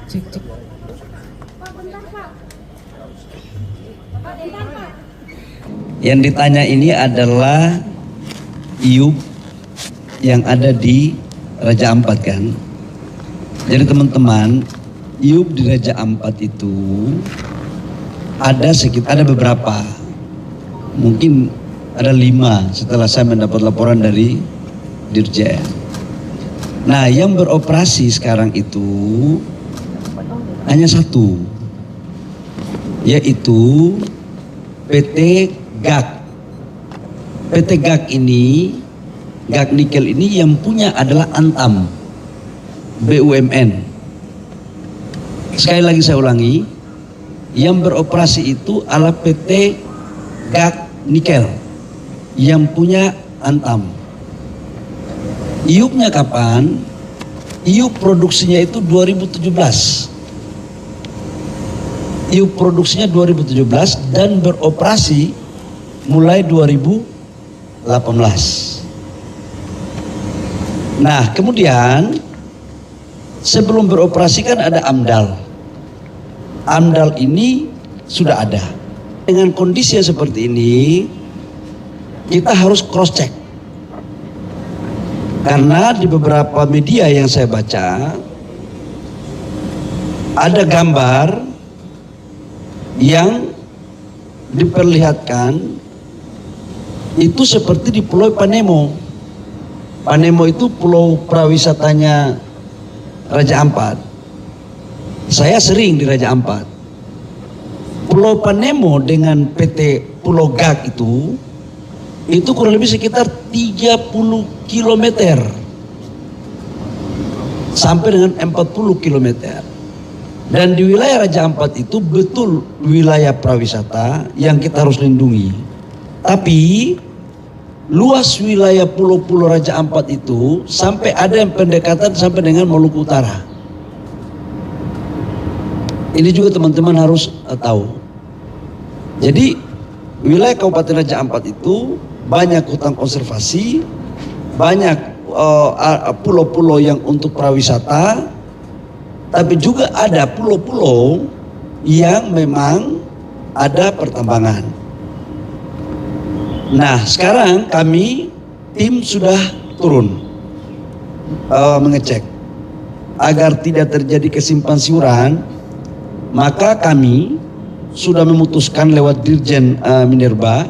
Cek, cek. Yang ditanya ini adalah IUP yang ada di Raja Ampat kan. Jadi teman-teman, IUP di Raja Ampat itu ada beberapa, mungkin ada 5 setelah saya mendapat laporan dari Dirjen. Nah, yang beroperasi sekarang itu hanya satu, yaitu PT GAK. PT GAK ini, GAK Nikel ini yang punya adalah Antam, BUMN. Sekali lagi saya ulangi, yang beroperasi itu adalah PT GAK Nikel yang punya Antam. IUP-nya kapan? IUP produksinya itu 2017. IUP produksinya 2017 dan beroperasi mulai 2018. Nah, kemudian sebelum beroperasi kan ada AMDAL. AMDAL ini sudah ada. Dengan kondisi yang seperti ini, kita harus cross check. Karena di beberapa media yang saya baca, ada gambar yang diperlihatkan itu seperti di Pulau Panemo. Panemo itu pulau prawisatanya Raja Ampat. Saya sering di Raja Ampat. Pulau Panemo dengan PT Pulau GAK itu kurang lebih sekitar 30 km sampai dengan 40 km. Dan di wilayah Raja Ampat itu betul wilayah prawisata yang kita harus lindungi. Tapi luas wilayah pulau-pulau Raja Ampat itu sampai ada yang pendekatan sampai dengan Maluku Utara. Ini juga teman-teman harus tahu. Jadi wilayah Kabupaten Raja Ampat itu banyak hutan konservasi, banyak pulau-pulau yang untuk prawisata, tapi juga ada pulau-pulau yang memang ada pertambangan. Nah, sekarang kami tim sudah turun mengecek agar tidak terjadi kesimpan siuran. Maka kami sudah memutuskan lewat Dirjen Minerba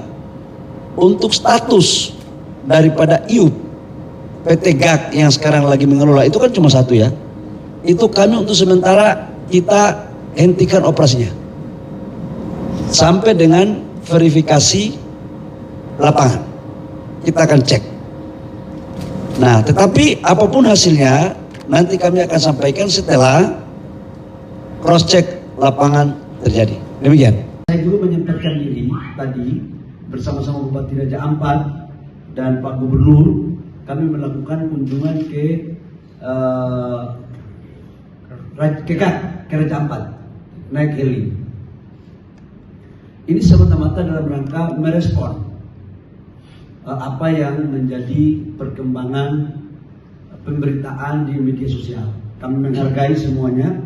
untuk status daripada IUP PT GAK yang sekarang lagi mengelola itu kan cuma satu ya. Itu kami untuk sementara kita hentikan operasinya sampai dengan verifikasi lapangan. Kita akan cek. Nah, tetapi apapun hasilnya nanti kami akan sampaikan setelah cross check lapangan terjadi. Demikian. Saya juga menyempatkan diri tadi bersama-sama Bupati Raja Ampat dan Pak Gubernur, kami melakukan kunjungan ke GAK, ke Raja Ampat, naik heli. Ini semata-mata dalam rangka merespon apa yang menjadi perkembangan pemberitaan di media sosial. Kami menghargai semuanya,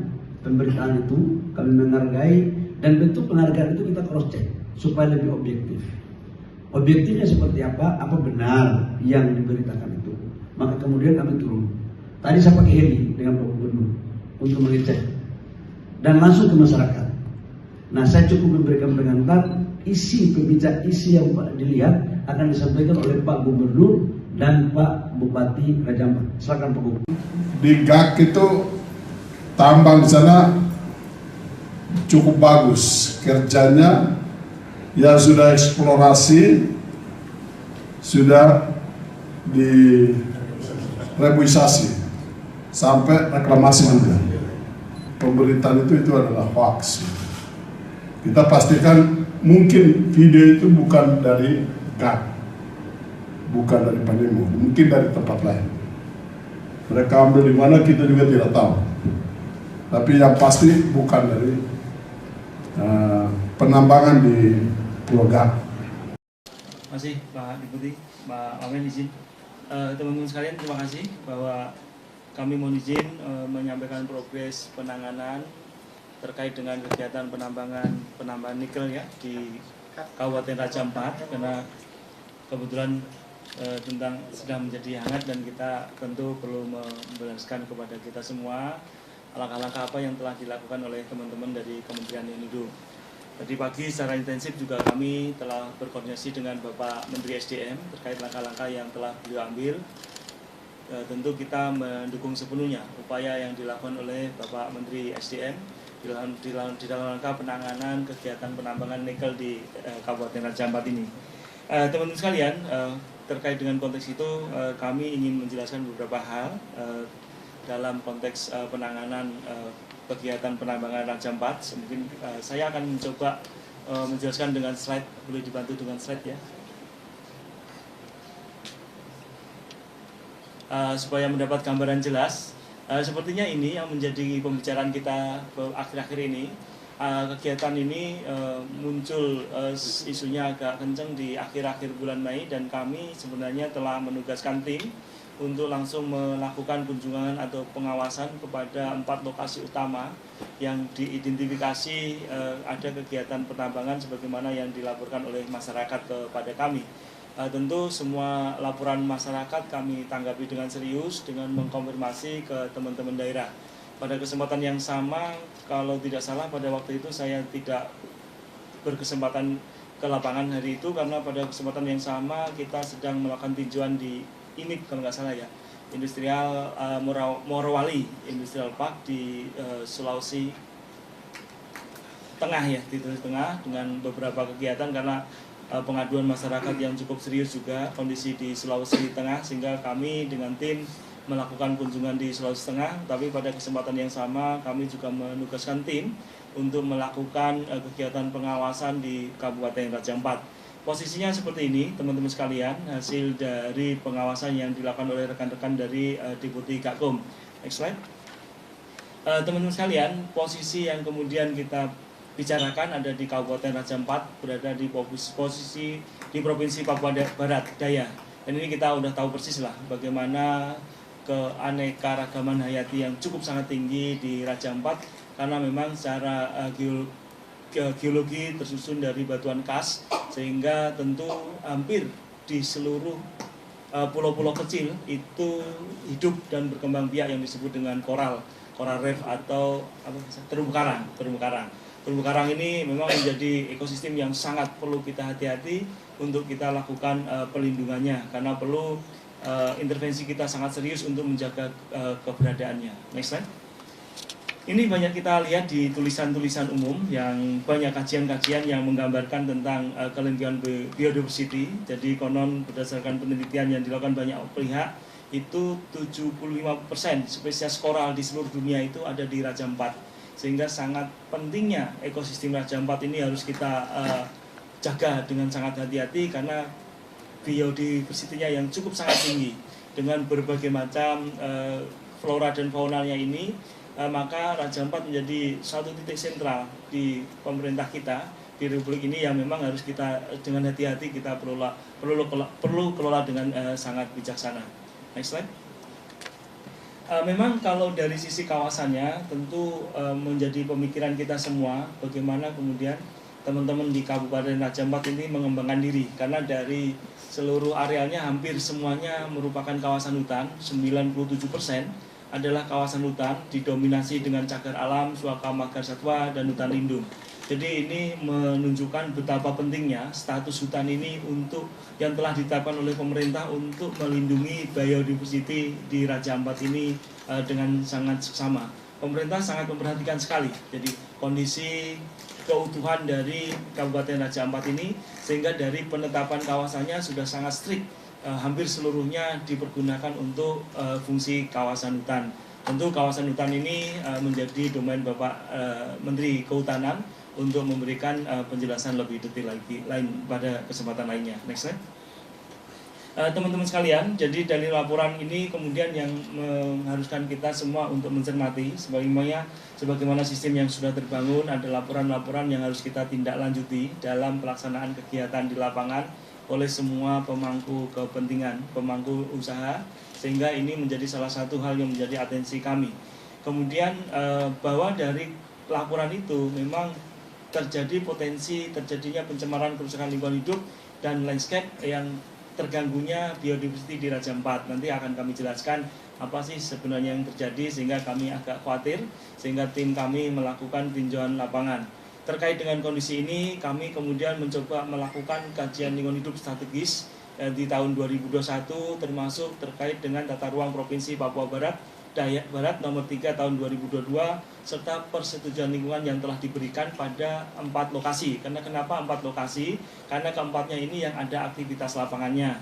pemberitaan itu kami menghargai, dan bentuk penghargaan itu kita cross check supaya lebih objektif. Objektifnya seperti apa benar yang diberitakan itu. Maka kemudian kami turun. Tadi saya pakai heli dengan Pak Gubernur untuk mengecek dan langsung ke masyarakat. Nah, saya cukup memberikan pengantar isi yang dilihat akan disampaikan oleh Pak Gubernur dan Pak Bupati Raja Ampat. Silakan Pak Gubernur. Di GAK itu tambang di sana cukup bagus kerjanya. Ya sudah eksplorasi, sudah direbuisasi, sampai reklamasi juga. Pemberitaan itu adalah hoax. Kita pastikan mungkin video itu bukan dari GAK, bukan dari Panemo, mungkin dari tempat lain. Mereka ambil di mana kita juga tidak tahu. Tapi yang pasti bukan dari penambangan di Pulau GAK. Masih Pak Deputi, Pak Wamen izin. Teman-teman sekalian, terima kasih bahwa kami mohon izin menyampaikan progres penanganan terkait dengan kegiatan penambangan nikel ya di Kabupaten Raja Ampat, karena kebetulan tentang sedang menjadi hangat dan kita tentu perlu menjelaskan kepada kita semua langkah-langkah apa yang telah dilakukan oleh teman-teman dari Kementerian Lindung. Tadi pagi secara intensif juga kami telah berkoordinasi dengan Bapak Menteri SDM terkait langkah-langkah yang telah beliau ambil. Tentu kita mendukung sepenuhnya upaya yang dilakukan oleh Bapak Menteri SDM di dalam rangka penanganan kegiatan penambangan nikel di Kabupaten Raja Ampat ini. Teman-teman sekalian, terkait dengan konteks itu kami ingin menjelaskan beberapa hal dalam konteks penanganan kegiatan penambangan Raja Ampat. Mungkin saya akan mencoba menjelaskan dengan slide, boleh dibantu dengan slide ya, supaya mendapat gambaran jelas. Sepertinya ini yang menjadi pembicaraan kita akhir-akhir ini. Kegiatan ini muncul isunya agak kencang di akhir-akhir bulan Mei, dan kami sebenarnya telah menugaskan tim untuk langsung melakukan kunjungan atau pengawasan kepada 4 lokasi utama yang diidentifikasi ada kegiatan penambangan sebagaimana yang dilaporkan oleh masyarakat kepada kami. Tentu semua laporan masyarakat kami tanggapi dengan serius dengan mengkonfirmasi ke teman-teman daerah. Pada kesempatan yang sama, kalau tidak salah pada waktu itu saya tidak berkesempatan ke lapangan hari itu karena pada kesempatan yang sama kita sedang melakukan tinjauan di IMIP kalau nggak salah ya, Industrial Morowali Industrial Park di Sulawesi Tengah ya, di Sulawesi Tengah, dengan beberapa kegiatan karena pengaduan masyarakat yang cukup serius juga kondisi di Sulawesi Tengah, sehingga kami dengan tim melakukan kunjungan di Sulawesi Tengah. Tapi pada kesempatan yang sama kami juga menugaskan tim untuk melakukan kegiatan pengawasan di Kabupaten Raja Ampat. Posisinya seperti ini teman-teman sekalian, hasil dari pengawasan yang dilakukan oleh rekan-rekan dari Deputi Gakum. Next slide. Teman-teman sekalian, posisi yang kemudian kita bicarakan ada di Kabupaten Raja Ampat, berada di posisi di Provinsi Papua Barat Daya. Dan ini kita udah tahu persis lah bagaimana keanekaragaman hayati yang cukup sangat tinggi di Raja Ampat, karena memang secara geologi tersusun dari batuan kas, sehingga tentu hampir di seluruh pulau-pulau kecil itu hidup dan berkembang biak yang disebut dengan coral reef atau terumbu karang. Terumbu karang ini memang menjadi ekosistem yang sangat perlu kita hati-hati untuk kita lakukan pelindungannya, karena perlu intervensi kita sangat serius untuk menjaga keberadaannya. Next slide. Ini banyak kita lihat di tulisan-tulisan umum yang banyak kajian-kajian yang menggambarkan tentang kelangsungan biodiversity. Jadi konon berdasarkan penelitian yang dilakukan banyak pihak, itu 75% spesies koral di seluruh dunia itu ada di Raja Ampat. Sehingga sangat pentingnya ekosistem Raja Ampat ini harus kita jaga dengan sangat hati-hati, karena biodiversity-nya yang cukup sangat tinggi dengan berbagai macam flora dan faunanya ini. Maka Raja Ampat menjadi suatu titik sentral di pemerintah kita di Republik ini yang memang harus kita dengan hati-hati kita perlu kelola dengan sangat bijaksana. Next slide. Memang kalau dari sisi kawasannya tentu menjadi pemikiran kita semua bagaimana kemudian teman-teman di Kabupaten Raja Ampat ini mengembangkan diri, karena dari seluruh arealnya hampir semuanya merupakan kawasan hutan, 97% adalah kawasan hutan didominasi dengan cagar alam, suaka marga satwa, dan hutan lindung. Jadi ini menunjukkan betapa pentingnya status hutan ini untuk yang telah ditetapkan oleh pemerintah untuk melindungi biodiversity di Raja Ampat ini dengan sangat seksama. Pemerintah sangat memperhatikan sekali jadi kondisi keutuhan dari Kabupaten Raja Ampat ini, sehingga dari penetapan kawasannya sudah sangat strict. Hampir seluruhnya dipergunakan untuk fungsi kawasan hutan. Tentu kawasan hutan ini menjadi domain Bapak Menteri Kehutanan untuk memberikan penjelasan lebih detail lagi pada kesempatan lainnya. Next slide. Teman-teman sekalian, jadi dari laporan ini kemudian yang mengharuskan kita semua untuk mencermati sebagaimana sistem yang sudah terbangun, ada laporan-laporan yang harus kita tindak lanjuti dalam pelaksanaan kegiatan di lapangan oleh semua pemangku kepentingan, pemangku usaha, sehingga ini menjadi salah satu hal yang menjadi atensi kami. Kemudian bahwa dari laporan itu memang terjadi potensi terjadinya pencemaran kerusakan lingkungan hidup dan landscape yang terganggunya biodiversity di Raja Ampat. Nanti akan kami jelaskan apa sih sebenarnya yang terjadi sehingga kami agak khawatir, sehingga tim kami melakukan tinjauan lapangan. Terkait dengan kondisi ini, kami kemudian mencoba melakukan kajian lingkungan hidup strategis di tahun 2021, termasuk terkait dengan tata ruang Provinsi Papua Barat, Dayak Barat nomor 3 tahun 2022, serta persetujuan lingkungan yang telah diberikan pada 4 lokasi. Kenapa 4 lokasi? Karena keempatnya ini yang ada aktivitas lapangannya.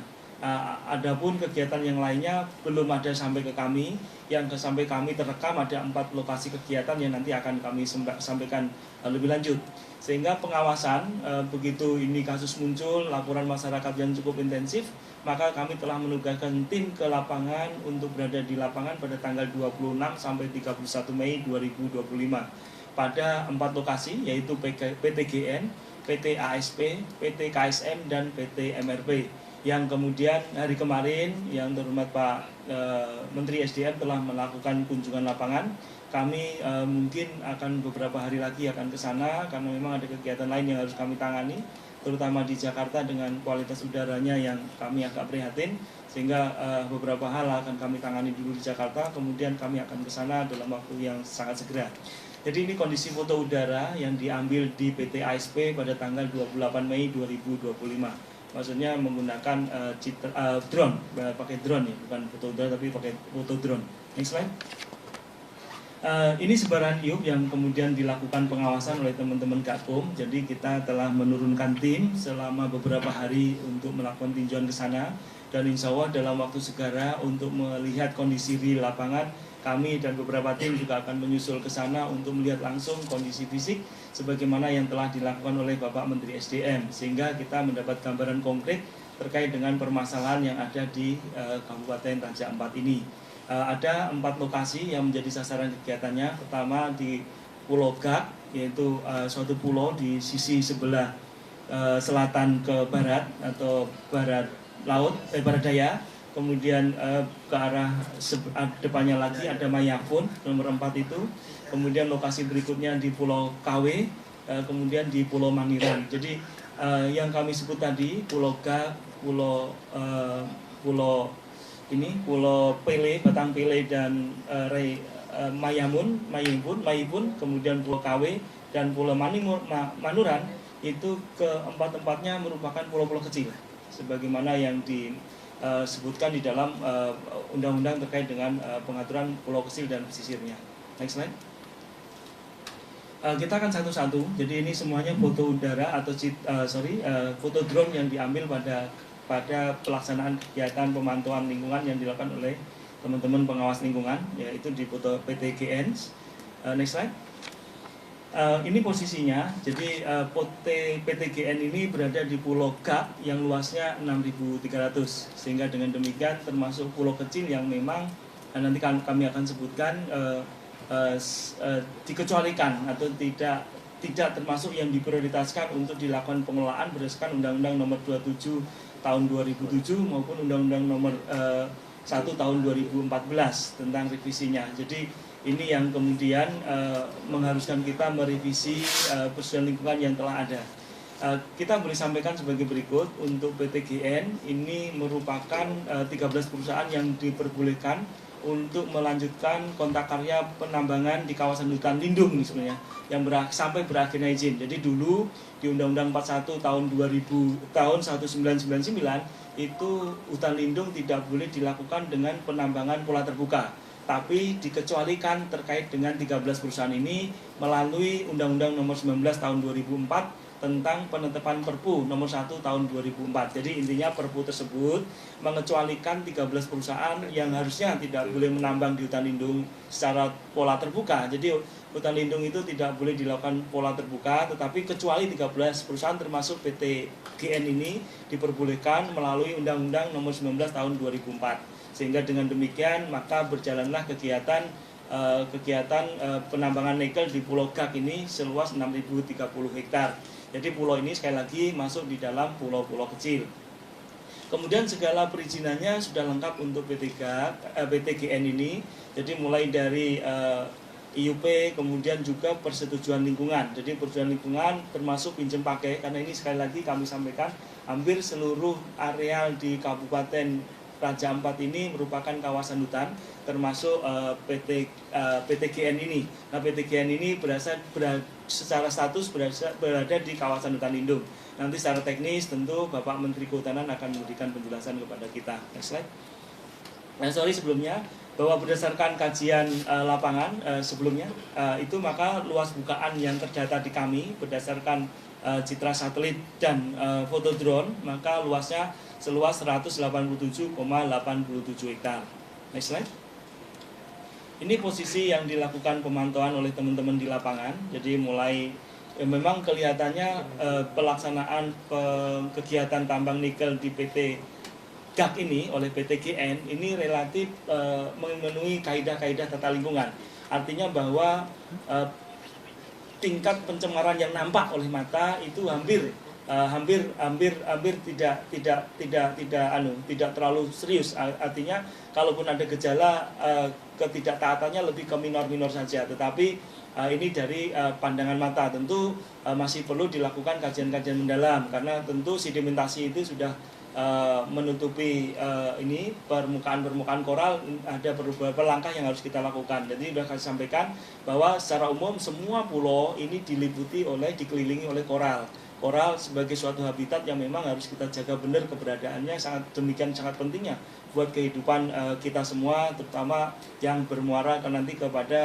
Adapun kegiatan yang lainnya belum ada sampai ke kami. Yang sampai kami terekam ada 4 lokasi kegiatan yang nanti akan kami sampaikan lebih lanjut. Sehingga pengawasan, begitu ini kasus muncul, laporan masyarakat yang cukup intensif, maka kami telah menugaskan tim ke lapangan untuk berada di lapangan pada tanggal 26 sampai 31 Mei 2025 pada 4 lokasi, yaitu PTGN, PT ASP, PT KSM, dan PT MRP. Yang kemudian hari kemarin yang terhormat Pak Menteri SDM telah melakukan kunjungan lapangan. Kami mungkin akan beberapa hari lagi akan ke sana karena memang ada kegiatan lain yang harus kami tangani, terutama di Jakarta dengan kualitas udaranya yang kami agak prihatin, sehingga beberapa hal akan kami tangani dulu di Jakarta, kemudian kami akan ke sana dalam waktu yang sangat segera. Jadi ini kondisi foto udara yang diambil di PT ASP pada tanggal 28 Mei 2025. Maksudnya menggunakan drone, pakai drone ya, bukan foto udara tapi pakai foto drone. Next slide. Ini sebaran iup yang kemudian dilakukan pengawasan oleh teman-teman Gakum. Jadi kita telah menurunkan tim selama beberapa hari untuk melakukan tinjauan ke sana, dan insya Allah dalam waktu segera untuk melihat kondisi di lapangan, kami dan beberapa tim juga akan menyusul ke sana untuk melihat langsung kondisi fisik sebagaimana yang telah dilakukan oleh Bapak Menteri SDM, sehingga kita mendapat gambaran konkret terkait dengan permasalahan yang ada di Kabupaten Raja Ampat ini. Ada 4 lokasi yang menjadi sasaran kegiatannya. Pertama di Pulau Gak, yaitu suatu pulau di sisi sebelah selatan ke barat atau barat laut, barat daya. Kemudian ke arah depannya lagi ada Mayapun nomor 4 itu. Kemudian lokasi berikutnya di Pulau KW, kemudian di Pulau Mangiran. Jadi yang kami sebut tadi Pulau Gak, Pulau Pele, Batang Pele, dan Mayapun, kemudian Pulau KW dan Pulau Manuran, itu keempat-empatnya merupakan pulau-pulau kecil, sebagaimana yang disebutkan di dalam undang-undang terkait dengan pengaturan pulau kecil dan pesisirnya. Next slide. Kita akan satu-satu. Jadi ini semuanya foto udara atau foto drone yang diambil pada pelaksanaan kegiatan pemantauan lingkungan yang dilakukan oleh teman-teman pengawas lingkungan, yaitu di foto PTGN. Next slide. Ini posisinya, jadi PTGN ini berada di Pulau Gak yang luasnya 6.300, sehingga dengan demikian termasuk pulau kecil yang memang nanti kami akan sebutkan dikecualikan atau tidak termasuk yang diprioritaskan untuk dilakukan pengelolaan berdasarkan Undang-Undang Nomor 27 tahun 2007 maupun Undang-Undang Nomor 1 tahun 2014 tentang revisinya. Jadi ini yang kemudian mengharuskan kita merevisi persoalan lingkungan yang telah ada. Kita boleh sampaikan sebagai berikut. Untuk PTGN ini merupakan 13 perusahaan yang diperbolehkan untuk melanjutkan kontrak karya penambangan di kawasan hutan lindung sebenarnya yang sampai berakhirnya izin. Jadi dulu di Undang-Undang 41 tahun 1999 itu hutan lindung tidak boleh dilakukan dengan penambangan pola terbuka, tapi dikecualikan terkait dengan 13 perusahaan ini melalui Undang-Undang Nomor 19 tahun 2004 tentang penetapan Perpu Nomor 1 tahun 2004. Jadi intinya Perpu tersebut mengecualikan 13 perusahaan yang harusnya tidak boleh menambang di hutan lindung secara pola terbuka. Jadi hutan lindung itu tidak boleh dilakukan pola terbuka, tetapi kecuali 13 perusahaan termasuk PT GN ini diperbolehkan melalui Undang-Undang Nomor 19 tahun 2004. Sehingga dengan demikian maka berjalanlah kegiatan penambangan nikel di Pulau Gak ini seluas 6.030 hektar. Jadi pulau ini sekali lagi masuk di dalam pulau-pulau kecil. Kemudian segala perizinannya sudah lengkap untuk PTGN ini. Jadi mulai dari IUP, kemudian juga persetujuan lingkungan. Jadi persetujuan lingkungan termasuk pinjam pakai, karena ini sekali lagi kami sampaikan hampir seluruh areal di Kabupaten Raja Ampat ini merupakan kawasan hutan, termasuk PTGN ini. Nah, PTGN ini secara status berada di kawasan hutan lindung. Nanti secara teknis tentu Bapak Menteri Kehutanan akan memberikan penjelasan kepada kita. Next slide. Nah, sebelumnya bahwa berdasarkan kajian lapangan sebelumnya itu maka luas bukaan yang terdata di kami berdasarkan citra satelit dan foto drone, maka luasnya seluas 187,87 hektar. Next slide. Ini posisi yang dilakukan pemantauan oleh teman-teman di lapangan. Jadi mulai memang kelihatannya pelaksanaan kegiatan tambang nikel di PT GAK ini oleh PTGN ini relatif memenuhi kaidah-kaidah tata lingkungan. Artinya bahwa tingkat pencemaran yang nampak oleh mata itu hampir tidak terlalu serius. Artinya kalaupun ada gejala ketidaktaatannya lebih ke minor-minor saja. Tetapi ini dari pandangan mata, tentu masih perlu dilakukan kajian-kajian mendalam karena tentu sedimentasi itu sudah menutupi ini permukaan koral. Ada beberapa langkah yang harus kita lakukan. Jadi sudah kami sampaikan bahwa secara umum semua pulau ini dikelilingi oleh koral. Koral sebagai suatu habitat yang memang harus kita jaga benar keberadaannya, sangat pentingnya buat kehidupan kita semua, terutama yang bermuara nanti kepada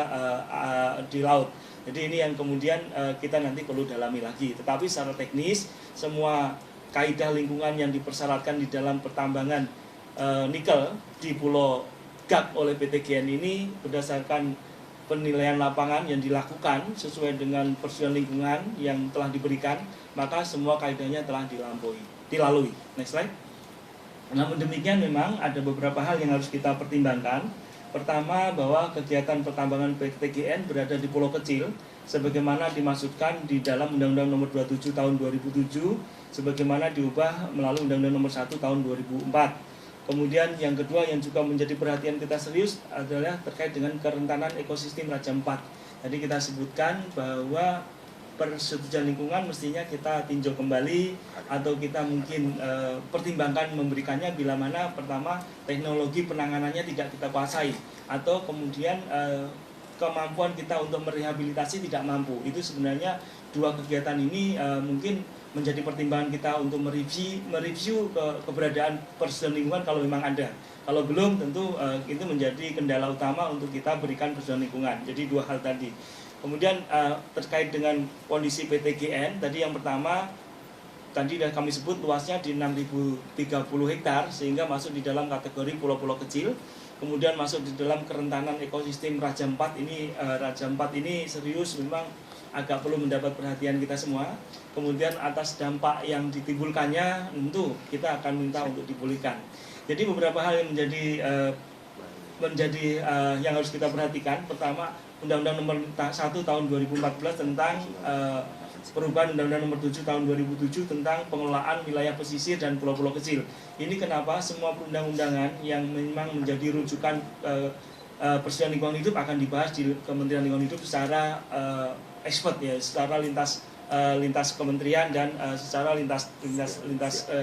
di laut. Jadi ini yang kemudian kita nanti perlu dalami lagi. Tetapi secara teknis semua kaidah lingkungan yang dipersyaratkan di dalam pertambangan nikel di Pulau GAK oleh PTGN ini berdasarkan penilaian lapangan yang dilakukan sesuai dengan persetujuan lingkungan yang telah diberikan, maka semua kaidahnya telah dilalui. Next slide. Namun demikian memang ada beberapa hal yang harus kita pertimbangkan. Pertama, bahwa kegiatan pertambangan PTGN berada di pulau kecil sebagaimana dimaksudkan di dalam Undang-Undang Nomor 27 Tahun 2007 sebagaimana diubah melalui Undang-Undang Nomor 1 Tahun 2004. Kemudian yang kedua yang juga menjadi perhatian kita serius adalah terkait dengan kerentanan ekosistem Raja Ampat. Tadi kita sebutkan bahwa persetujuan lingkungan mestinya kita tinjau kembali atau kita mungkin pertimbangkan memberikannya bila mana pertama teknologi penanganannya tidak kita kuasai atau kemudian kemampuan kita untuk merehabilitasi tidak mampu. Itu sebenarnya dua kegiatan ini mungkin menjadi pertimbangan kita untuk mereview keberadaan persetujuan lingkungan kalau memang ada. Kalau belum tentu itu menjadi kendala utama untuk kita berikan persetujuan lingkungan. Jadi dua hal tadi. Kemudian terkait dengan kondisi PTGN, tadi yang pertama tadi sudah kami sebut luasnya di 6.030 hektar sehingga masuk di dalam kategori pulau-pulau kecil. Kemudian masuk di dalam kerentanan ekosistem Raja Ampat ini. Raja Ampat ini serius memang agak perlu mendapat perhatian kita semua. Kemudian atas dampak yang ditimbulkannya tentu kita akan minta untuk dipulihkan. Jadi beberapa hal yang menjadi yang harus kita perhatikan. Pertama, Undang-Undang Nomor 1 Tahun 2014 tentang perubahan Undang-Undang Nomor 7 Tahun 2007 tentang pengelolaan wilayah pesisir dan pulau-pulau kecil. Ini kenapa semua perundang-undangan yang memang menjadi rujukan persetujuan lingkungan hidup akan dibahas di Kementerian Lingkungan Hidup secara expert ya, secara lintas kementerian dan secara lintas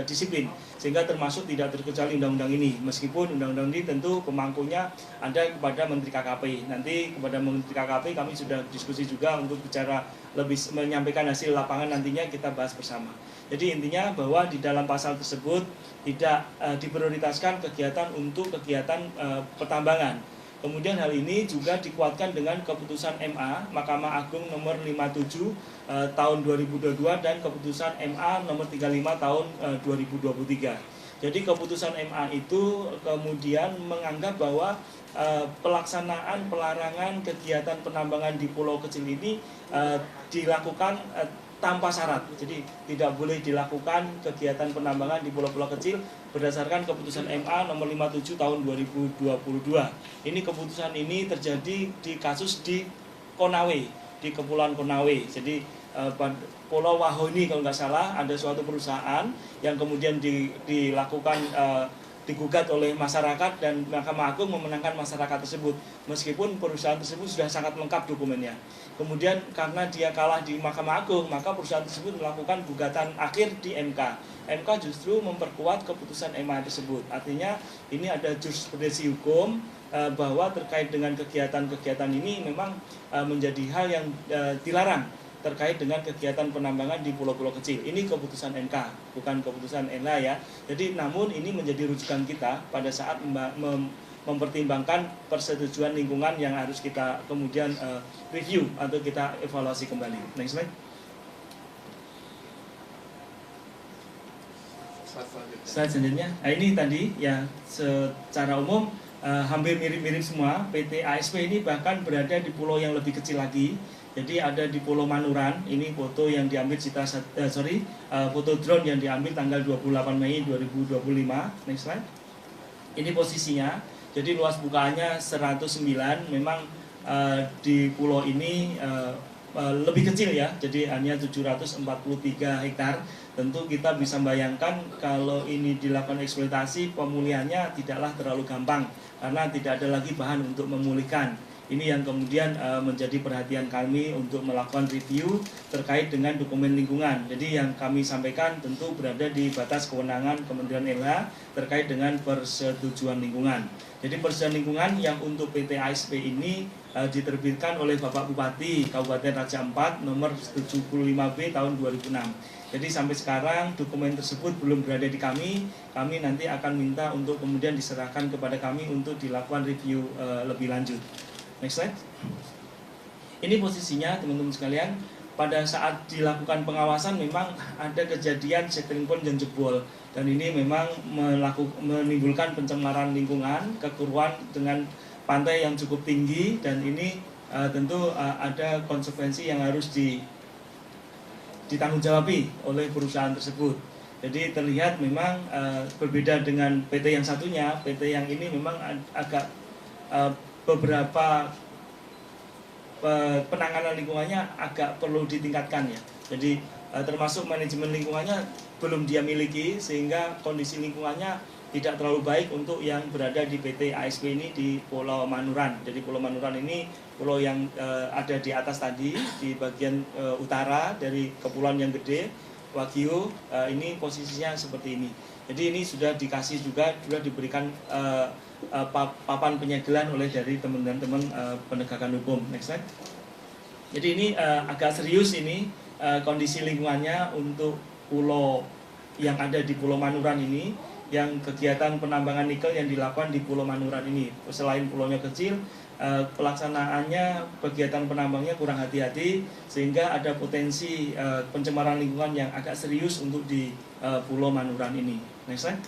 disiplin, sehingga termasuk tidak terkecuali undang-undang ini. Meskipun undang-undang ini tentu pemangkunya ada kepada Menteri KKP. Nanti kepada Menteri KKP kami sudah diskusi juga untuk bicara lebih menyampaikan hasil lapangan, nantinya kita bahas bersama. Jadi intinya bahwa di dalam pasal tersebut tidak diprioritaskan kegiatan untuk kegiatan pertambangan. Kemudian hal ini juga dikuatkan dengan keputusan MA Mahkamah Agung nomor 57 tahun 2022 dan keputusan MA nomor 35 tahun 2023. Jadi keputusan MA itu kemudian menganggap bahwa pelaksanaan pelarangan kegiatan penambangan di pulau kecil ini dilakukan tanpa syarat. Jadi tidak boleh dilakukan kegiatan penambangan di pulau-pulau kecil berdasarkan keputusan MA nomor 57 tahun 2022. Ini keputusan ini terjadi di kasus di Konawe. di Kepulauan Konawe. Jadi Pulau Wahoni kalau nggak salah ada suatu perusahaan yang kemudian dilakukan digugat oleh masyarakat dan Mahkamah Agung memenangkan masyarakat tersebut meskipun perusahaan tersebut sudah sangat lengkap dokumennya. Kemudian karena dia kalah di Mahkamah Agung, maka perusahaan tersebut melakukan gugatan akhir di MK. MK justru memperkuat keputusan MA tersebut. Artinya ini ada jurisprudensi hukum bahwa terkait dengan kegiatan-kegiatan ini memang menjadi hal yang dilarang terkait dengan kegiatan penambangan di pulau-pulau kecil. Ini keputusan MK, bukan keputusan NH ya. Jadi namun ini menjadi rujukan kita pada saat mempertimbangkan persetujuan lingkungan yang harus kita kemudian review atau kita evaluasi kembali. Next slide. Slide selanjutnya. Nah, ini tadi ya secara umum hampir mirip-mirip semua. PT ASP ini bahkan berada di pulau yang lebih kecil lagi. Jadi ada di Pulau Manuran, ini foto yang diambil foto drone yang diambil tanggal 28 Mei 2025. Next slide. Ini posisinya. Jadi luas bukaannya 109. Memang di pulau ini lebih kecil ya. Jadi hanya 743 hektar. Tentu kita bisa bayangkan kalau ini dilakukan eksploitasi, pemulihannya tidaklah terlalu gampang karena tidak ada lagi bahan untuk memulihkan. Ini yang kemudian menjadi perhatian kami untuk melakukan review terkait dengan dokumen lingkungan. Jadi yang kami sampaikan tentu berada di batas kewenangan Kementerian LH terkait dengan persetujuan lingkungan. Jadi persetujuan lingkungan yang untuk PT ASP ini diterbitkan oleh Bapak Bupati Kabupaten Raja Ampat nomor 75B tahun 2006. Jadi sampai sekarang dokumen tersebut belum berada di kami. Kami nanti akan minta untuk kemudian diserahkan kepada kami untuk dilakukan review lebih lanjut. Next slide. Ini posisinya teman-teman sekalian. Pada saat dilakukan pengawasan memang ada kejadian settling pond yang jebol. Dan ini memang menimbulkan pencemaran lingkungan, kekeruan dengan pantai yang cukup tinggi. Dan ini tentu ada konsekuensi yang harus ditanggung-jawabi oleh perusahaan tersebut. Jadi terlihat memang berbeda dengan PT yang satunya. PT yang ini memang agak beberapa penanganan lingkungannya agak perlu ditingkatkan ya. Jadi termasuk manajemen lingkungannya belum dia miliki sehingga kondisi lingkungannya tidak terlalu baik untuk yang berada di PT ASP ini di Pulau Manuran. Jadi Pulau Manuran ini pulau yang ada di atas tadi di bagian utara dari kepulauan yang gede Wagyu. Ini posisinya seperti ini. Jadi ini sudah dikasih juga sudah diberikan papan penyegelan oleh dari teman-teman penegakan hukum. Next slide. Jadi ini agak serius ini kondisi lingkungannya untuk pulau yang ada di Pulau Manuran ini, yang kegiatan penambangan nikel yang dilakukan di Pulau Manuran ini. Selain pulaunya kecil, pelaksanaannya kegiatan penambangnya kurang hati-hati sehingga ada potensi pencemaran lingkungan yang agak serius untuk di Pulau Manuran ini. Next slide.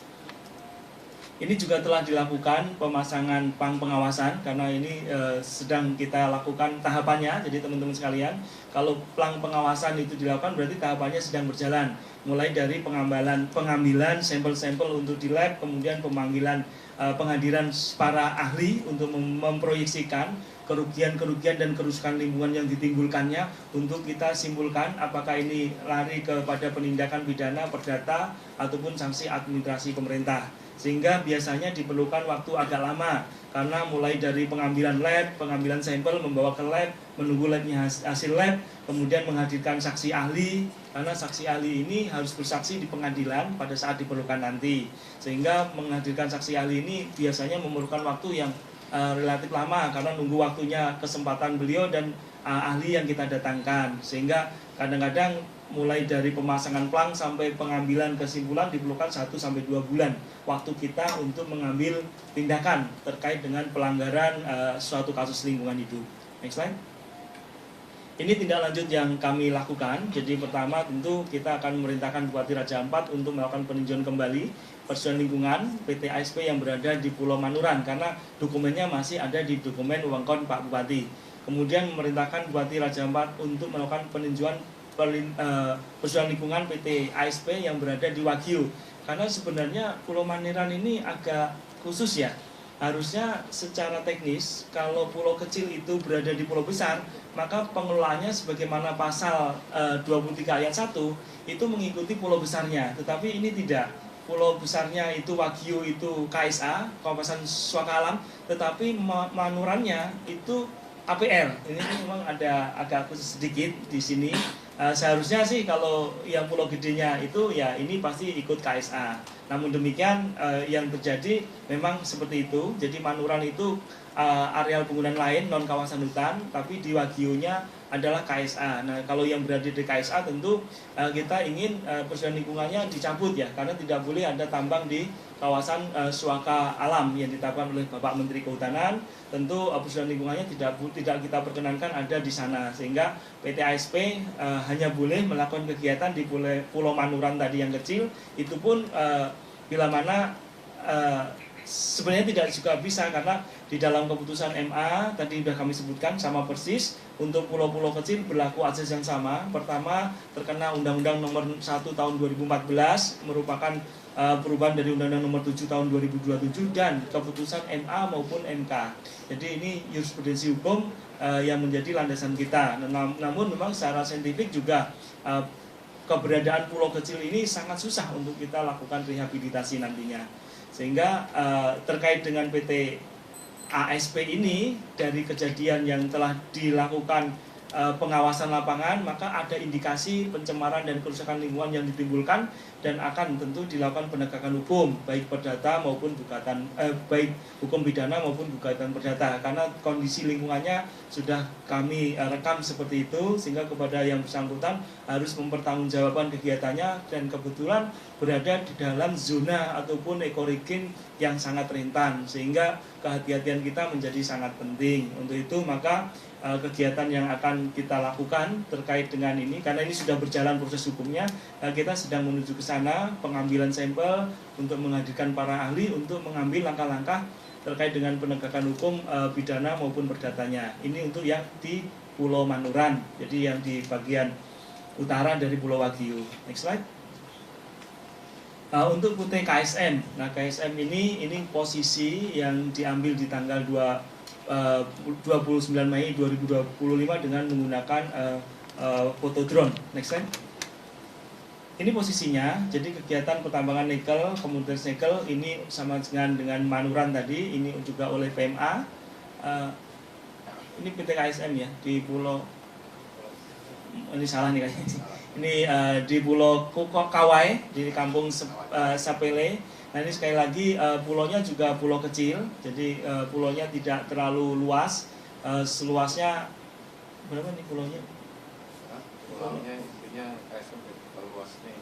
Ini juga telah dilakukan pemasangan pang pengawasan karena ini sedang kita lakukan tahapannya. Jadi teman-teman sekalian, kalau plang pengawasan itu dilakukan berarti tahapannya sedang berjalan. Mulai dari pengambilan sampel-sampel untuk di lab, kemudian pemanggilan penghadiran para ahli untuk memproyeksikan kerugian-kerugian dan kerusakan lingkungan yang ditimbulkannya untuk kita simpulkan apakah ini lari kepada penindakan pidana, perdata ataupun sanksi administrasi pemerintah. Sehingga biasanya diperlukan waktu agak lama karena mulai dari pengambilan lab, pengambilan sampel, membawa ke lab, menunggu labnya hasil lab, kemudian menghadirkan saksi ahli karena saksi ahli ini harus bersaksi di pengadilan pada saat diperlukan nanti. Sehingga menghadirkan saksi ahli ini biasanya memerlukan waktu yang relatif lama karena nunggu waktunya kesempatan beliau dan ahli yang kita datangkan. Sehingga kadang-kadang mulai dari pemasangan plang sampai pengambilan kesimpulan diperlukan 1-2 bulan waktu kita untuk mengambil tindakan terkait dengan pelanggaran suatu kasus lingkungan hidup. Next slide. Ini tindak lanjut yang kami lakukan. Jadi pertama tentu kita akan memerintahkan Bupati Raja Ampat untuk melakukan peninjauan kembali persetujuan lingkungan PT ASP yang berada di Pulau Manuran karena dokumennya masih ada di dokumen Wangkon Pak Bupati. Kemudian memerintahkan Bupati Raja Ampat untuk melakukan peninjauan persetujuan lingkungan PT ASP yang berada di Wagyu. Karena sebenarnya Pulau Manuran ini agak khusus ya. harusnya secara teknis kalau pulau kecil itu berada di pulau besar, maka pengelolaannya sebagaimana pasal 23 ayat 1 itu mengikuti pulau besarnya. Tetapi ini tidak. Pulau besarnya itu Wagyu itu KSA, Kawasan Suaka Alam, tetapi manurannya itu APL. Ini memang ada agak khusus sedikit di sini. Seharusnya sih kalau yang pulau gedenya itu ya ini pasti ikut KSA. Namun demikian yang terjadi memang seperti itu. Jadi manuran itu areal penggunaan lain non kawasan hutan, tapi di Wagyunya adalah KSA. Nah, kalau yang berada di KSA tentu kita ingin persoalan lingkungannya dicabut ya, karena tidak boleh ada tambang di kawasan Suaka Alam yang ditetapkan oleh Bapak Menteri Kehutanan. Tentu persoalan lingkungannya tidak kita perkenankan ada di sana, sehingga PT ASP hanya boleh melakukan kegiatan di Pulau Manuran tadi yang kecil. Itu pun bila mana sebenarnya tidak juga bisa, karena di dalam keputusan MA tadi sudah kami sebutkan sama persis untuk pulau-pulau kecil berlaku azas yang sama. Pertama, terkena Undang-Undang Nomor 1 Tahun 2014 merupakan perubahan dari Undang-Undang Nomor 7 Tahun 2027 dan keputusan MA maupun MK. Jadi ini jurisprudensi hukum yang menjadi landasan kita. Namun memang secara saintifik juga keberadaan pulau kecil ini sangat susah untuk kita lakukan rehabilitasi nantinya. Sehingga terkait dengan PT ASP ini, dari kejadian yang telah dilakukan pengawasan lapangan, maka ada indikasi pencemaran dan kerusakan lingkungan yang ditimbulkan dan akan tentu dilakukan penegakan hukum baik perdata maupun gugatan baik hukum pidana maupun gugatan perdata, karena kondisi lingkungannya sudah kami rekam seperti itu, sehingga kepada yang bersangkutan harus mempertanggungjawabkan kegiatannya dan kebetulan berada di dalam zona ataupun ekoregin yang sangat rentan, sehingga kehati-hatian kita menjadi sangat penting. Untuk itu maka kegiatan yang akan kita lakukan terkait dengan ini, karena ini sudah berjalan proses hukumnya, kita sedang menuju ke sana, pengambilan sampel untuk menghadirkan para ahli untuk mengambil langkah-langkah terkait dengan penegakan hukum pidana maupun perdatanya. Ini untuk yang di Pulau Manuran, jadi yang di bagian utara dari Pulau Wagyu. Next slide. Untuk PT KSM, nah KSM ini posisi yang diambil di tanggal 29 Mei 2025 dengan menggunakan foto drone. Next slide. Ini posisinya, jadi kegiatan pertambangan nikel, kemudian nikel ini sama dengan Manuran tadi, ini juga oleh PMA. Ini PT KSM ya, di Pulau, ini salah nih kayaknya. Ini di Pulau Kawai, di Kampung Sapele. Nah ini sekali lagi pulaunya juga pulau kecil, jadi pulaunya tidak terlalu luas. Seluasnya berapa nih pulaunya? Pulaunya intinya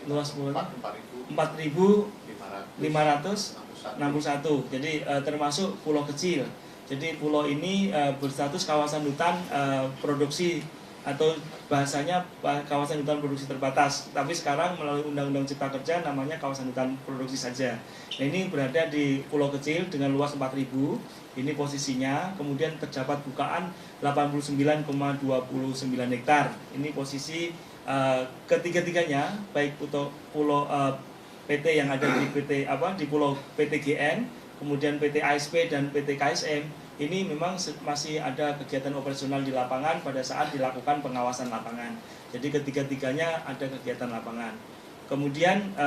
luas pulau 4.561. Jadi termasuk pulau kecil. Jadi pulau ini berstatus kawasan hutan produksi atau bahasanya kawasan hutan produksi terbatas, tapi sekarang melalui Undang-Undang Cipta Kerja namanya kawasan hutan produksi saja. Nah ini berada di pulau kecil dengan luas 4.000, ini posisinya, kemudian terdapat bukaan 89,29 hektar. Ini posisi ketiga-tiganya, baik untuk pulau PT yang ada di di pulau PTGN, kemudian PT ASP dan PT KSM. Ini memang masih ada kegiatan operasional di lapangan pada saat dilakukan pengawasan lapangan. Jadi ketiga-tiganya ada kegiatan lapangan. Kemudian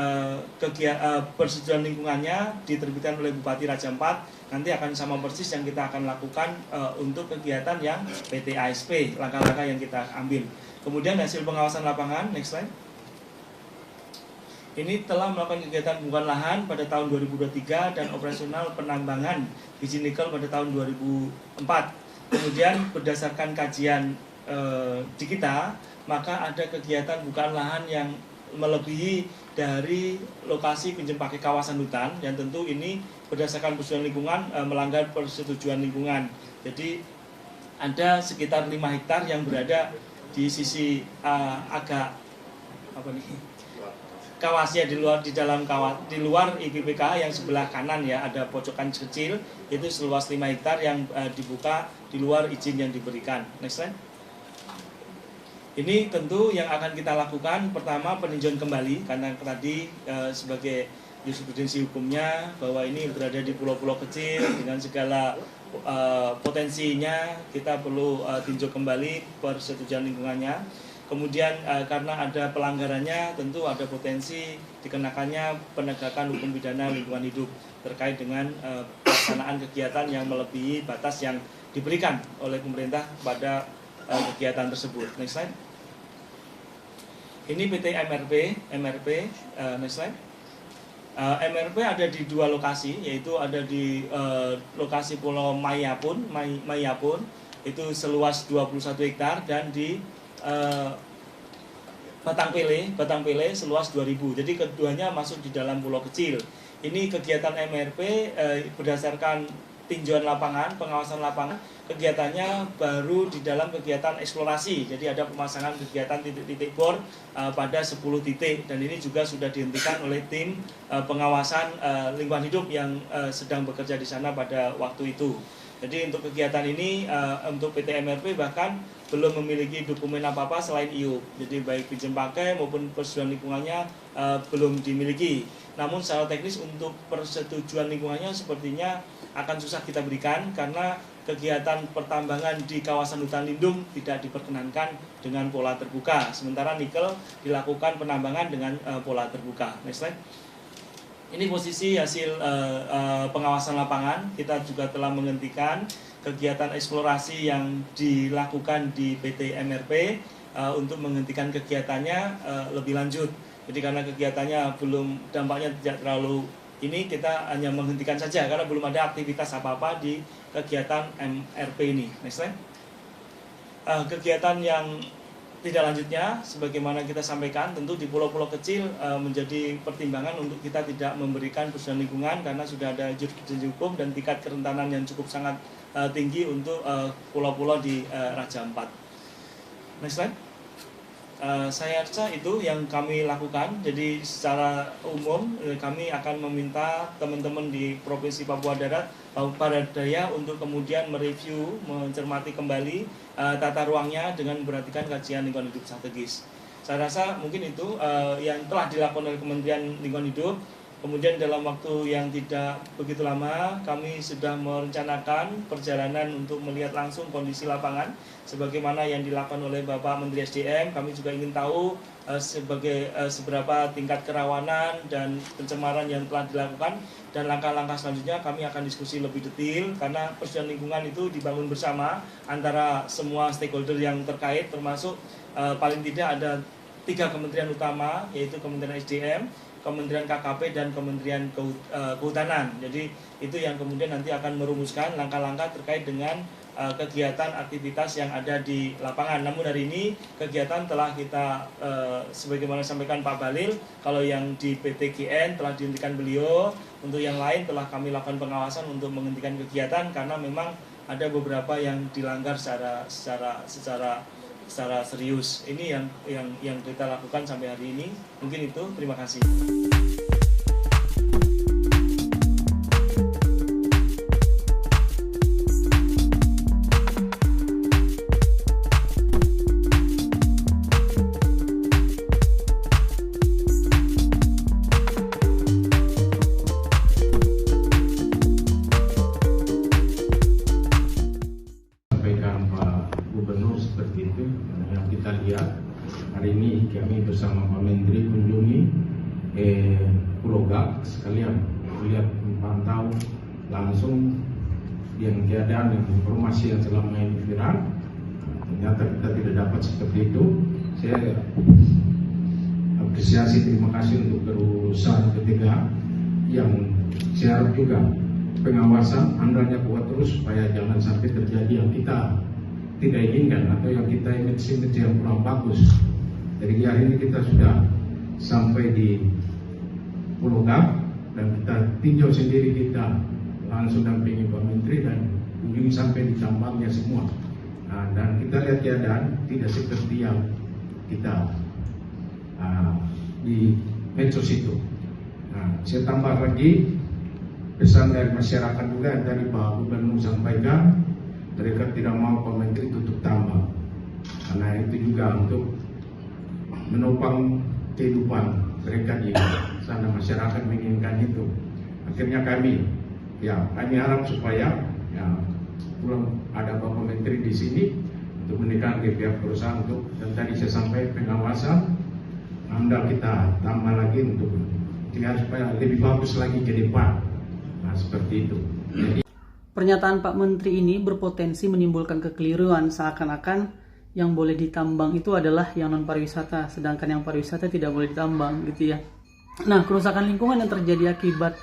persetujuan lingkungannya diterbitkan oleh Bupati Raja Ampat. Nanti akan sama persis yang kita akan lakukan untuk kegiatan yang PT ASP, langkah-langkah yang kita ambil. Kemudian hasil pengawasan lapangan, next slide. Ini telah melakukan kegiatan pembukaan lahan pada tahun 2023 dan operasional penambangan biji nikel pada tahun 2004. Kemudian berdasarkan kajian di kita, maka ada kegiatan bukaan lahan yang melebihi dari lokasi pinjam pakai kawasan hutan, dan tentu ini berdasarkan persetujuan lingkungan melanggar persetujuan lingkungan. Jadi ada sekitar 5 hektar yang berada di sisi agak kawasnya di luar IPPK yang sebelah kanan ya, ada pojokan kecil itu seluas 5 hektar yang dibuka di luar izin yang diberikan. Next slide. Ini tentu yang akan kita lakukan pertama peninjauan kembali, karena tadi sebagai jurisprudensi hukumnya bahwa ini berada di pulau-pulau kecil dengan segala potensinya, kita perlu tinjau kembali persetujuan lingkungannya. Kemudian karena ada pelanggarannya, tentu ada potensi dikenakannya penegakan hukum pidana lingkungan hidup terkait dengan pelaksanaan kegiatan yang melebihi batas yang diberikan oleh pemerintah pada kegiatan tersebut. Next slide. Ini PT MRP, next slide. MRP ada di 2 lokasi, yaitu ada di lokasi Pulau Mayapun, itu seluas 21 hektar, dan di Batang Pele seluas 2000. Jadi keduanya masuk di dalam pulau kecil. Ini kegiatan MRP berdasarkan tinjauan lapangan, pengawasan lapangan, kegiatannya baru di dalam kegiatan eksplorasi. Jadi ada pemasangan kegiatan titik-titik bor pada 10 titik, dan ini juga sudah dihentikan oleh tim pengawasan lingkungan hidup yang sedang bekerja di sana pada waktu itu. Jadi untuk kegiatan ini, untuk PT MRP bahkan belum memiliki dokumen apa-apa selain IUP. Jadi baik pinjam pakai maupun persetujuan lingkungannya belum dimiliki. Namun secara teknis untuk persetujuan lingkungannya sepertinya akan susah kita berikan karena kegiatan pertambangan di kawasan hutan lindung tidak diperkenankan dengan pola terbuka. Sementara nikel dilakukan penambangan dengan pola terbuka. Next slide. Ini posisi hasil pengawasan lapangan. Kita juga telah menghentikan kegiatan eksplorasi yang dilakukan di PT MRP untuk menghentikan kegiatannya lebih lanjut. Jadi karena kegiatannya belum, dampaknya tidak terlalu ini, kita hanya menghentikan saja karena belum ada aktivitas apa-apa di kegiatan MRP ini. Next slide. Kegiatan yang tidak lanjutnya, sebagaimana kita sampaikan, tentu di pulau-pulau kecil menjadi pertimbangan untuk kita tidak memberikan persetujuan lingkungan karena sudah ada jurisprudensi hukum dan tingkat kerentanan yang cukup sangat tinggi untuk pulau-pulau di Raja Ampat. Next slide. Saya rasa itu yang kami lakukan. Jadi secara umum kami akan meminta teman-teman di Provinsi Papua Barat Daya untuk kemudian mereview, mencermati kembali tata ruangnya dengan memperhatikan kajian lingkungan hidup strategis. Saya rasa mungkin itu yang telah dilakukan oleh Kementerian Lingkungan Hidup. Kemudian dalam waktu yang tidak begitu lama, kami sudah merencanakan perjalanan untuk melihat langsung kondisi lapangan sebagaimana yang dilakukan oleh Bapak Menteri SDM. Kami juga ingin tahu seberapa tingkat kerawanan dan pencemaran yang telah dilakukan, dan langkah-langkah selanjutnya kami akan diskusi lebih detail karena persetujuan lingkungan itu dibangun bersama antara semua stakeholder yang terkait, termasuk paling tidak ada 3 kementerian utama, yaitu Kementerian SDM, Kementerian KKP, dan Kementerian Kehutanan. Jadi itu yang kemudian nanti akan merumuskan langkah-langkah terkait dengan kegiatan aktivitas yang ada di lapangan. Namun hari ini kegiatan telah kita sebagaimana sampaikan Pak Balil, kalau yang di PT GN telah dihentikan beliau, untuk yang lain telah kami lakukan pengawasan untuk menghentikan kegiatan karena memang ada beberapa yang dilanggar secara serius. Ini yang kita lakukan sampai hari ini. Mungkin itu, terima kasih. Hari ini kami bersama Pak Menteri kunjungi Pulau Gak sekalian melihat, memantau langsung yang keadaan dan informasi yang selama ini viral. Ternyata kita tidak dapat seperti itu. Saya apresiasi, terima kasih untuk berusaha ketiga yang saya harap juga pengawasan andalnya kuat terus supaya jangan sampai terjadi yang kita tidak inginkan atau yang kita image yang kurang bagus. Jadi hari ini kita sudah sampai di Pulau Gap dan kita tinjau sendiri, kita langsung dampingi Pak Menteri dan kunjungi sampai di tambangnya semua. Dan kita lihat keadaan tidak seperti yang kita di medsos itu. Saya tambah lagi pesan dari masyarakat juga yang tadi Pak Gubernur sampaikan, mereka tidak mau Pak Menteri tutup tambang karena itu juga untuk menopang kehidupan mereka di sana, masyarakat menginginkan itu. Akhirnya kami harap supaya pulang ada Bapak Menteri di sini untuk menekan ke pihak perusahaan untuk, dan tadi saya sampaikan pengawasan AMDAL kita tambah lagi untuk lihat supaya lebih bagus lagi ke depan. Nah, seperti itu. Jadi, pernyataan Pak Menteri ini berpotensi menimbulkan kekeliruan, seakan-akan yang boleh ditambang itu adalah yang non pariwisata, sedangkan yang pariwisata tidak boleh ditambang gitu ya. Nah, kerusakan lingkungan yang terjadi akibat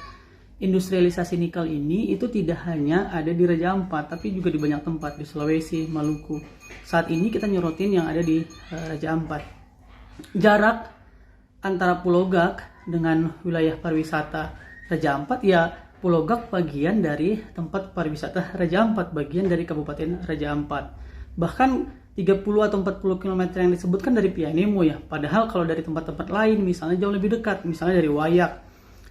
industrialisasi nikel ini itu tidak hanya ada di Raja Ampat, tapi juga di banyak tempat di Sulawesi, Maluku. Saat ini kita nyorotin yang ada di Raja Ampat. Jarak antara Pulau Gak dengan wilayah pariwisata Raja Ampat, ya Pulau Gak bagian dari tempat pariwisata Raja Ampat, bagian dari Kabupaten Raja Ampat. Bahkan 30 atau 40 km yang disebutkan dari Pianemo ya. Padahal kalau dari tempat-tempat lain misalnya jauh lebih dekat, misalnya dari Wayak,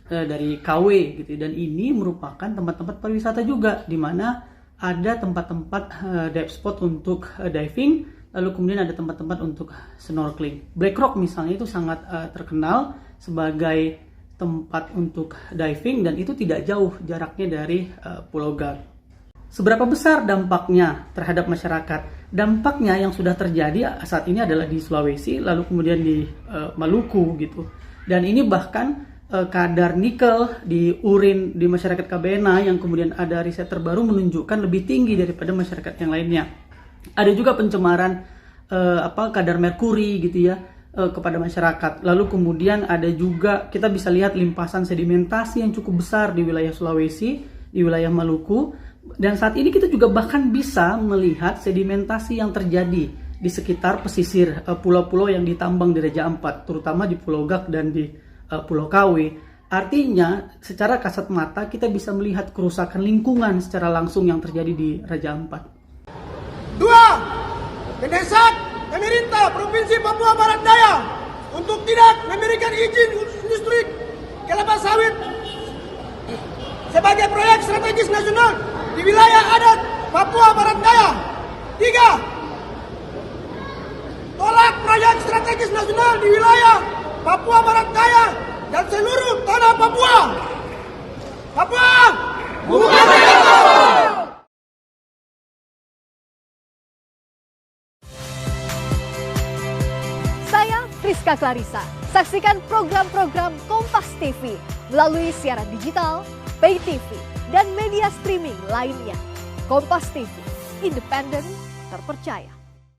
dari KW gitu. Dan ini merupakan tempat-tempat pariwisata juga, di mana ada tempat-tempat dive spot untuk diving, lalu kemudian ada tempat-tempat untuk snorkeling. Black Rock misalnya itu sangat terkenal sebagai tempat untuk diving, dan itu tidak jauh jaraknya dari Pulau Gak. Seberapa besar dampaknya terhadap masyarakat? Dampaknya yang sudah terjadi saat ini adalah di Sulawesi, lalu kemudian di Maluku gitu. Dan ini bahkan kadar nikel di urin di masyarakat KBNA yang kemudian ada riset terbaru menunjukkan lebih tinggi daripada masyarakat yang lainnya. Ada juga pencemaran kadar merkuri gitu ya kepada masyarakat. Lalu kemudian ada juga, kita bisa lihat limpasan sedimentasi yang cukup besar di wilayah Sulawesi, di wilayah Maluku. Dan saat ini kita juga bahkan bisa melihat sedimentasi yang terjadi di sekitar pesisir pulau-pulau yang ditambang di Raja Ampat, terutama di Pulau Gak dan di Pulau KW. Artinya secara kasat mata kita bisa melihat kerusakan lingkungan secara langsung yang terjadi di Raja Ampat. 2. Mendesak pemerintah Provinsi Papua Barat Daya untuk tidak memberikan izin industri kelapa sawit sebagai proyek strategis nasional di wilayah adat Papua Barat Daya. 3. Tolak proyek strategis nasional di wilayah Papua Barat Daya dan seluruh tanah Papua. Papua! Bukan Papua! Saya Friska Clarissa. Saksikan program-program Kompas TV melalui siaran digital, pay TV, dan media streaming lainnya. Kompas TV, independen, terpercaya.